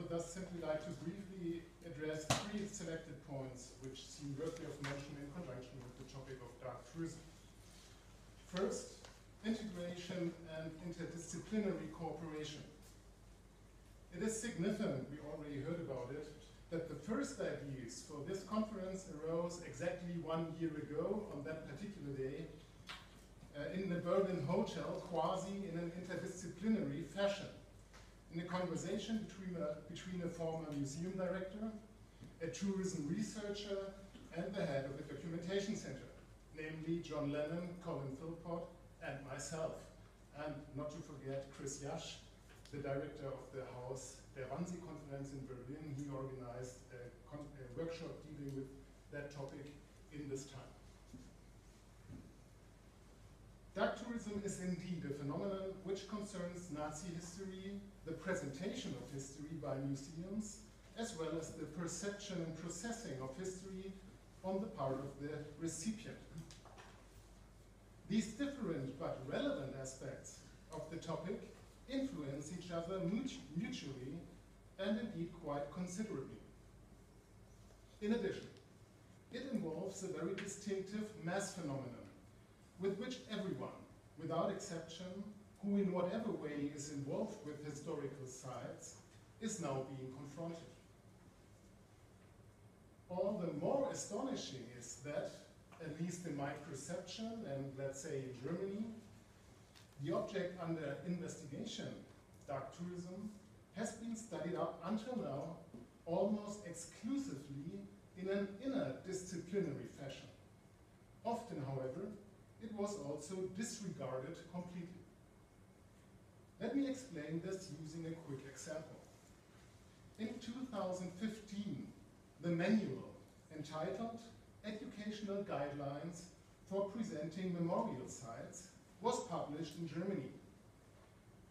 would thus simply like to briefly address three selected points which seem worthy of mention in conjunction with the topic of dark tourism. First, integration and interdisciplinary cooperation. It is significant, we already heard about it, that the first ideas for this conference arose exactly 1 year ago on that particular day in the Berlin hotel, quasi in an interdisciplinary fashion, in a conversation between a former museum director, a tourism researcher, and the head of the documentation center, namely John Lennon, Colin Philpott, and myself. And not to forget Chris Yasch, the director of the Haus der Wannsee-Konferenz in Berlin. He organized a workshop dealing with that topic in this time. Dark tourism is indeed a phenomenon which concerns Nazi history, the presentation of history by museums, as well as the perception and processing of history on the part of the recipient. These different but relevant aspects of the topic influence each other mutually and indeed quite considerably. In addition, it involves a very distinctive mass phenomenon with which everyone, without exception, who in whatever way is involved with historical sites, is now being confronted. All the more astonishing is that, at least in my perception, and let's say in Germany, the object under investigation, dark tourism, has been studied up until now almost exclusively in an interdisciplinary fashion. Often, however, it was also disregarded completely. Let me explain this using a quick example. In 2015, the manual entitled Educational Guidelines for Presenting Memorial Sites was published in Germany.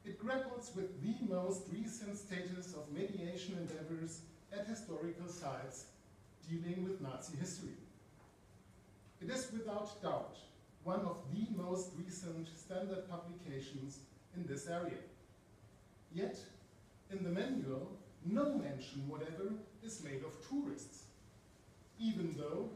It grapples with the most recent status of mediation endeavors at historical sites dealing with Nazi history. It is without doubt one of the most recent standard publications in this area. Yet, in the manual, no mention whatever is made of tourists, even though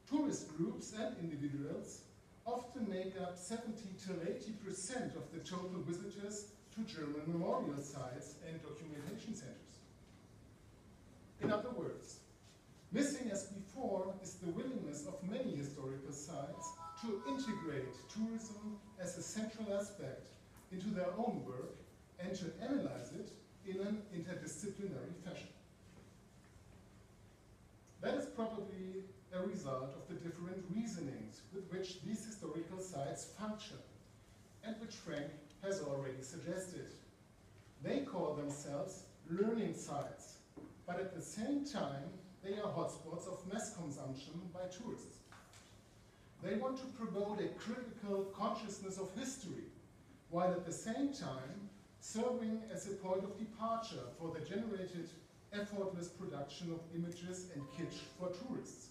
tourist groups and individuals often make up 70 to 80% of the total visitors to German memorial sites and documentation centers. In other words, missing as before is the willingness of many historical sites to integrate tourism as a central aspect into their own work and to analyze it in an interdisciplinary fashion. That is probably a result of the different reasonings with which these historical sites function, and which Frank has already suggested. They call themselves learning sites, but at the same time, they are hotspots of mass consumption by tourists. They want to promote a critical consciousness of history, while at the same time serving as a point of departure for the generated effortless production of images and kitsch for tourists,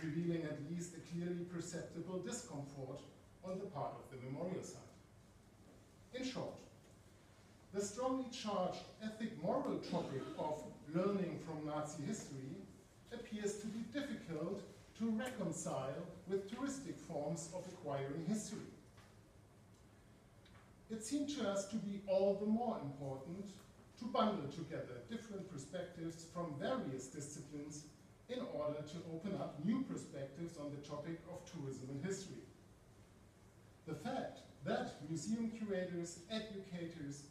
revealing at least a clearly perceptible discomfort on the part of the memorial site. In short, the strongly charged ethic-moral topic of learning from Nazi history appears to be difficult to reconcile with touristic forms of acquiring history. It seemed to us to be all the more important to bundle together different perspectives from various disciplines in order to open up new perspectives on the topic of tourism and history. The fact that museum curators, educators,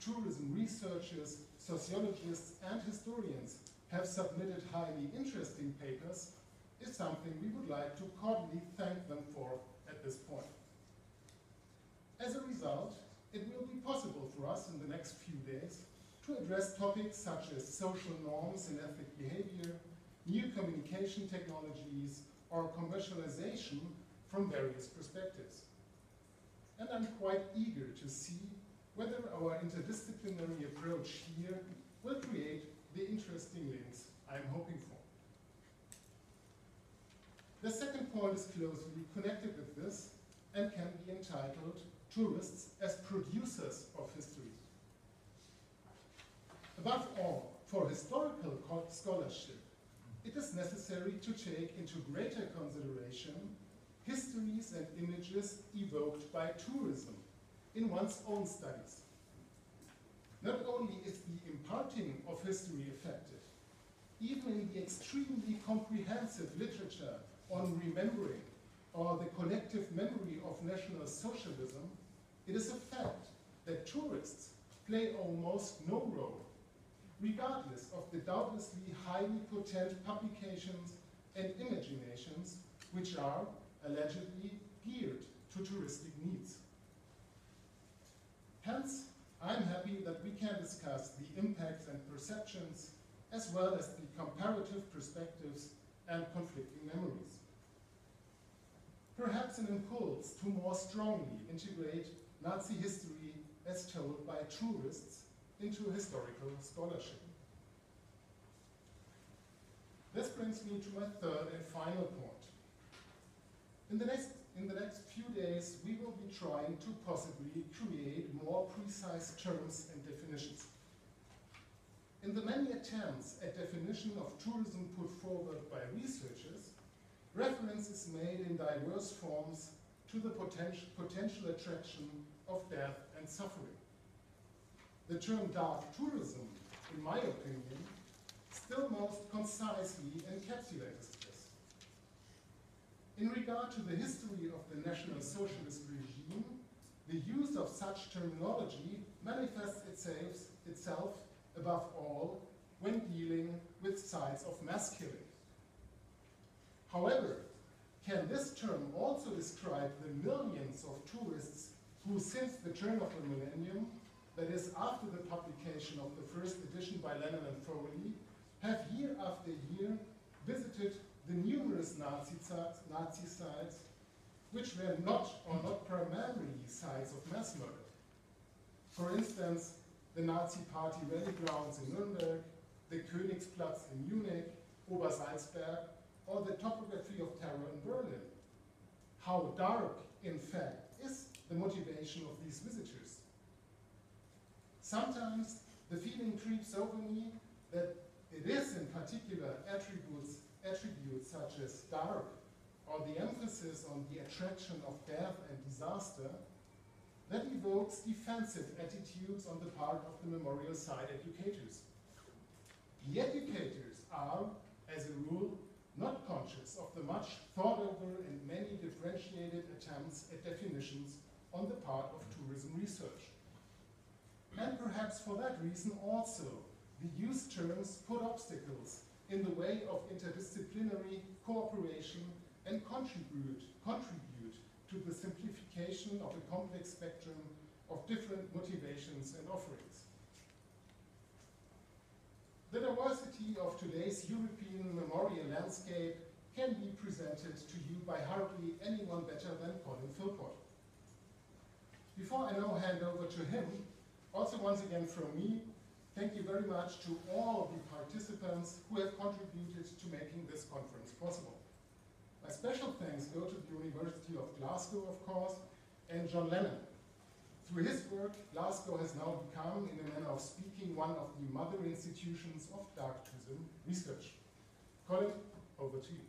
tourism researchers, sociologists, and historians have submitted highly interesting papers is something we would like to cordially thank them for at this point. As a result, it will be possible for us in the next few days to address topics such as social norms and ethnic behavior, new communication technologies, or commercialization from various perspectives. And I'm quite eager to see whether our interdisciplinary approach here will create the interesting links I'm hoping for. The second point is closely connected with this and can be entitled Tourists as Producers of History. Above all, For historical scholarship, it is necessary to take into greater consideration histories and images evoked by tourism in one's own studies. Not only is the imparting of history effective, even in the extremely comprehensive literature on remembering or the collective memory of National Socialism, it is a fact that tourists play almost no role, regardless of the doubtlessly highly potent publications and imaginations which are allegedly geared to touristic needs. Hence, I'm happy that we can discuss the impacts and perceptions, as well as the comparative perspectives and conflicting memories. Perhaps an impulse to more strongly integrate Nazi history as told by tourists into historical scholarship. This brings me to my third and final point. In the next few days, we will be trying to possibly create more precise terms and definitions. In the many attempts at definition of tourism put forward by researchers, reference is made in diverse forms to the potential attraction of death and suffering. The term dark tourism, in my opinion, still most concisely encapsulates this. In regard to the history of the National Socialist regime, the use of such terminology manifests itself above all when dealing with sites of mass killing. However, can this term also describe the millions of tourists who, since the turn of the millennium, that is after the publication of the first edition by Lennon and Foley, have year after year visited the numerous Nazi sites which were not or not primarily sites of mass murder? For instance, the Nazi party rally grounds in Nuremberg, the Königsplatz in Munich, Obersalzberg, or the topography of terror in Berlin. How dark, in fact, is the motivation of these visitors? Sometimes the feeling creeps over me that it is in particular attributes such as dark, or the emphasis on the attraction of death and disaster, that evokes defensive attitudes on the part of the memorial site educators. The educators are, as a rule, not conscious of the much thought over and many differentiated attempts at definitions on the part of tourism research. And perhaps for that reason also, the used terms put obstacles in the way of interdisciplinary cooperation and contribute to the simplification of a complex spectrum of different motivations and offerings. The diversity of today's European memorial landscape can be presented to you by hardly anyone better than Colin Philpott. Before I now hand over to him, also once again from me, thank you very much to all the participants who have contributed to making this conference possible. My special thanks go to the University of Glasgow, of course, and John Lennon. Through his work, Glasgow has now become, in a manner of speaking, one of the mother institutions of dark tourism research. Colin, over to you.